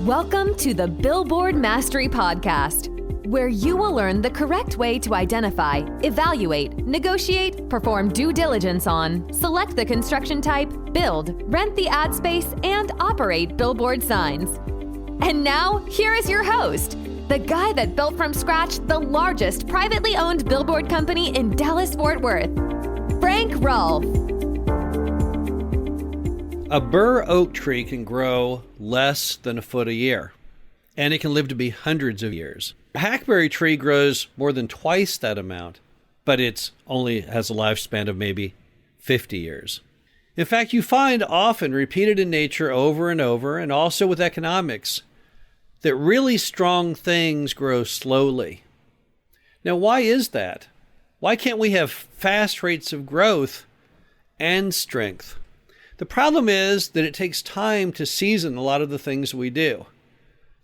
Welcome to the Billboard Mastery Podcast, where you will learn the correct way to identify, evaluate, negotiate, perform due diligence on, select the construction type, build, rent the ad space, and operate billboard signs. And now, here is your host, the guy that built from scratch the largest privately owned billboard company in Dallas-Fort Worth, Frank Rolfe. A bur oak tree can grow less than a foot a year, and it can live to be hundreds of years. A hackberry tree grows more than twice that amount, but it only has a lifespan of maybe 50 years. In fact, you find often repeated in nature over and over, and also with economics, that really strong things grow slowly. Now, why is that? Why can't we have fast rates of growth and strength? The problem is that it takes time to season a lot of the things we do.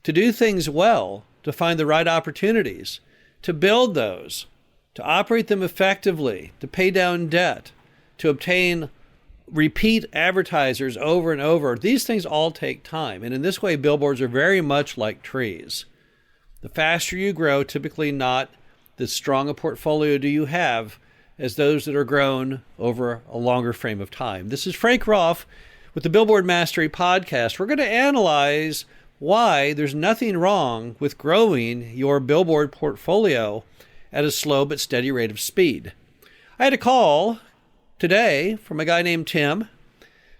To do things well, to find the right opportunities, to build those, to operate them effectively, to pay down debt, to obtain repeat advertisers over and over. These things all take time. And in this way, billboards are very much like trees. The faster you grow, typically not the strong a portfolio do you have as those that are grown over a longer frame of time. This is Frank Rolfe with the Billboard Mastery Podcast. We're going to analyze why there's nothing wrong with growing your billboard portfolio at a slow but steady rate of speed. I had a call today from a guy named Tim.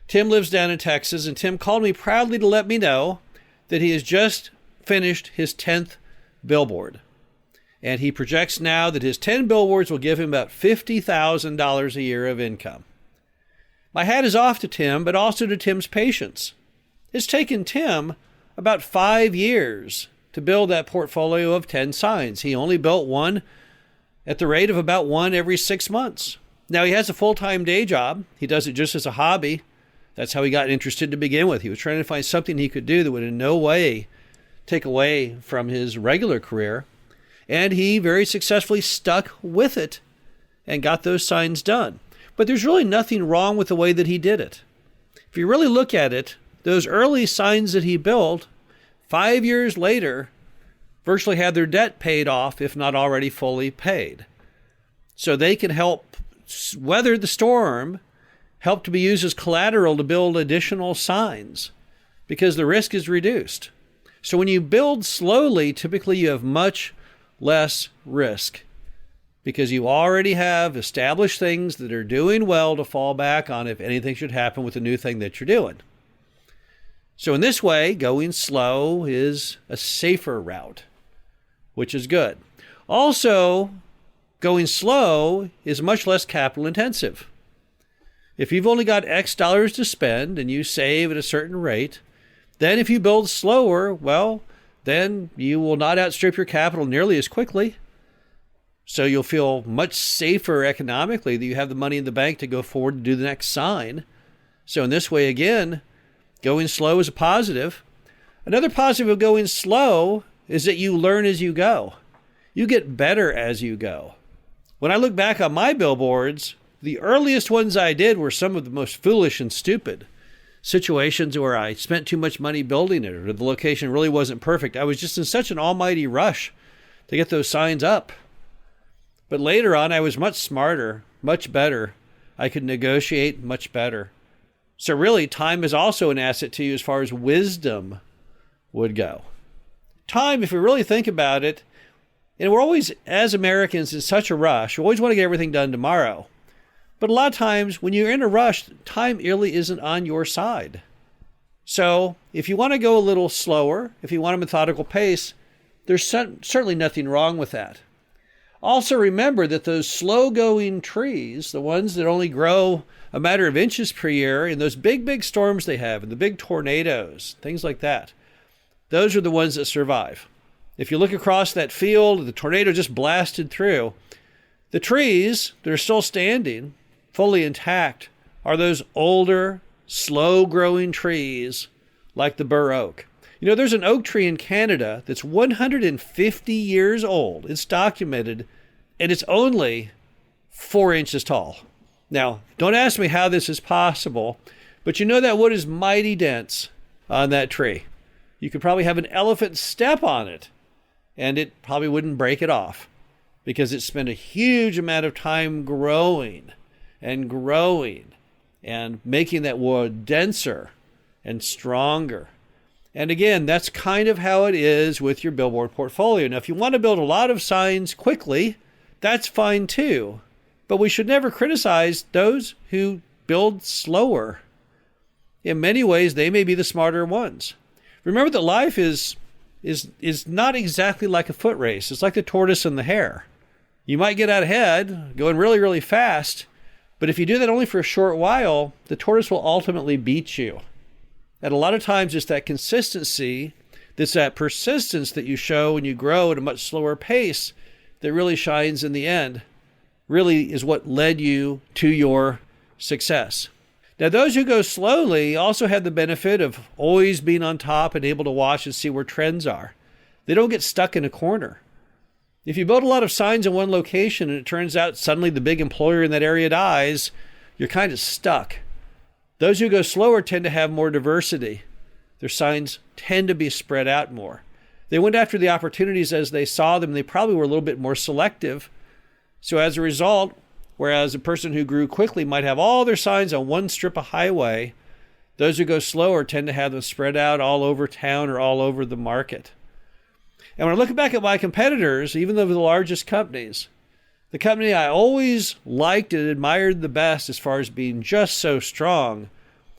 Tim lives down in Texas, and Tim called me proudly to let me know that he has just finished his 10th billboard. And he projects now that his 10 billboards will give him about $50,000 a year of income. My hat is off to Tim, but also to Tim's patience. It's taken Tim about 5 years to build that portfolio of 10 signs. He only built one at the rate of about one every 6 months. Now, he has a full-time day job. He does it just as a hobby. That's how he got interested to begin with. He was trying to find something he could do that would in no way take away from his regular career. And he very successfully stuck with it and got those signs done. But there's really nothing wrong with the way that he did it. If you really look at it, those early signs that he built, 5 years later, virtually had their debt paid off, if not already fully paid. So they can help weather the storm, help to be used as collateral to build additional signs because the risk is reduced. So when you build slowly, typically you have much less risk because you already have established things that are doing well to fall back on if anything should happen with the new thing that you're doing. So in this way, going slow is a safer route, which is good. Also, going slow is much less capital intensive. If you've only got X dollars to spend and you save at a certain rate, then if you build slower, well, then you will not outstrip your capital nearly as quickly. So you'll feel much safer economically that you have the money in the bank to go forward and do the next sign. So in this way, again, going slow is a positive. Another positive of going slow is that you learn as you go. You get better as you go. When I look back on my billboards, the earliest ones I did were some of the most foolish and stupid situations where I spent too much money building it or the location really wasn't perfect. I was just in such an almighty rush to get those signs up. But later on, I was much smarter, much better. I could negotiate much better. So really, time is also an asset to you as far as wisdom would go. Time, if we really think about it, and we're always, as Americans, in such a rush. We always want to get everything done tomorrow. But a lot of times when you're in a rush, time really isn't on your side. So if you want to go a little slower, if you want a methodical pace, there's certainly nothing wrong with that. Also remember that those slow-going trees, the ones that only grow a matter of inches per year, in those big, big storms they have, and the big tornadoes, things like that, those are the ones that survive. If you look across that field, the tornado just blasted through. The trees that are still standing, fully intact, are those older, slow-growing trees like the bur oak. You know, there's an oak tree in Canada that's 150 years old. It's documented, and it's only 4 inches tall. Now, don't ask me how this is possible, but you know that wood is mighty dense on that tree. you could probably have an elephant step on it, and it probably wouldn't break it off because it spent a huge amount of time growing and making that wood denser and stronger. And again, that's kind of how it is with your billboard portfolio. Now, if you want to build a lot of signs quickly, that's fine too. But we should never criticize those who build slower. In many ways, they may be the smarter ones. Remember that life is not exactly like a foot race. It's like the tortoise and the hare. You might get out ahead, going really, really fast, but if you do that only for a short while, the tortoise will ultimately beat you. And a lot of times it's that consistency, it's that persistence that you show when you grow at a much slower pace that really shines in the end, really is what led you to your success. Now, those who go slowly also have the benefit of always being on top and able to watch and see where trends are. They don't get stuck in a corner. If you build a lot of signs in one location and it turns out suddenly the big employer in that area dies, you're kind of stuck. Those who go slower tend to have more diversity. Their signs tend to be spread out more. They went after the opportunities as they saw them. They probably were a little bit more selective. So as a result, whereas a person who grew quickly might have all their signs on one strip of highway, those who go slower tend to have them spread out all over town or all over the market. And when I look back at my competitors, even though they're the largest companies, the company I always liked and admired the best as far as being just so strong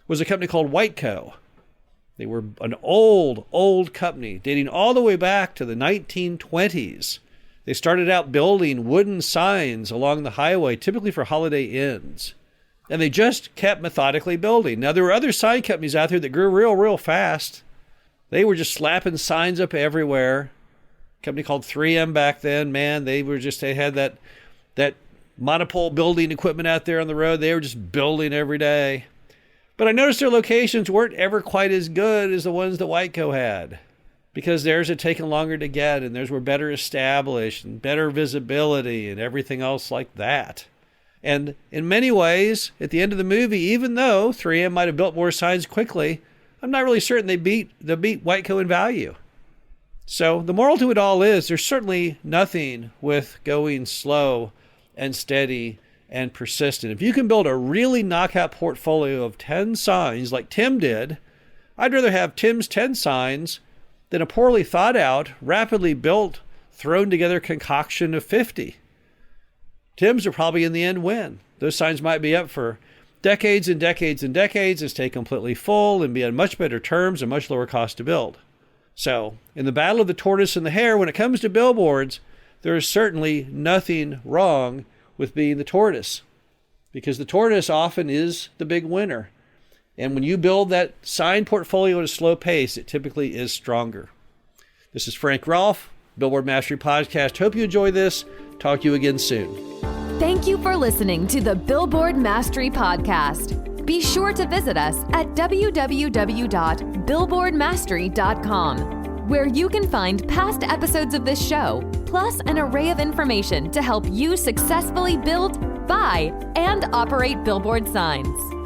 was a company called Whiteco. They were an old company dating all the way back to the 1920s. They started out building wooden signs along the highway, typically for Holiday Inns. And they just kept methodically building. Now, there were other sign companies out there that grew real fast. They were just slapping signs up everywhere. A company called 3M back then, man, they had that monopole building equipment out there on the road. They were just building every day. But I noticed their locations weren't ever quite as good as the ones that Whiteco had, because theirs had taken longer to get, and theirs were better established and better visibility and everything else like that. And in many ways, at the end of the movie, even though 3M might have built more signs quickly, I'm not really certain they beat Whiteco in value. So the moral to it all is there's certainly nothing with going slow and steady and persistent. If you can build a really knockout portfolio of 10 signs like Tim did, I'd rather have Tim's 10 signs than a poorly thought out, rapidly built, thrown together concoction of 50. Tim's will probably in the end win. Those signs might be up for decades and decades and decades and stay completely full and be on much better terms and much lower cost to build. So, in the battle of the tortoise and the hare, when it comes to billboards, there is certainly nothing wrong with being the tortoise, because the tortoise often is the big winner. And when you build that sign portfolio at a slow pace, it typically is stronger. This is Frank Rolfe, Billboard Mastery Podcast. Hope you enjoy this. Talk to you again soon. Thank you for listening to the Billboard Mastery Podcast. Be sure to visit us at www.billboardmastery.com, where you can find past episodes of this show, plus an array of information to help you successfully build, buy, and operate billboard signs.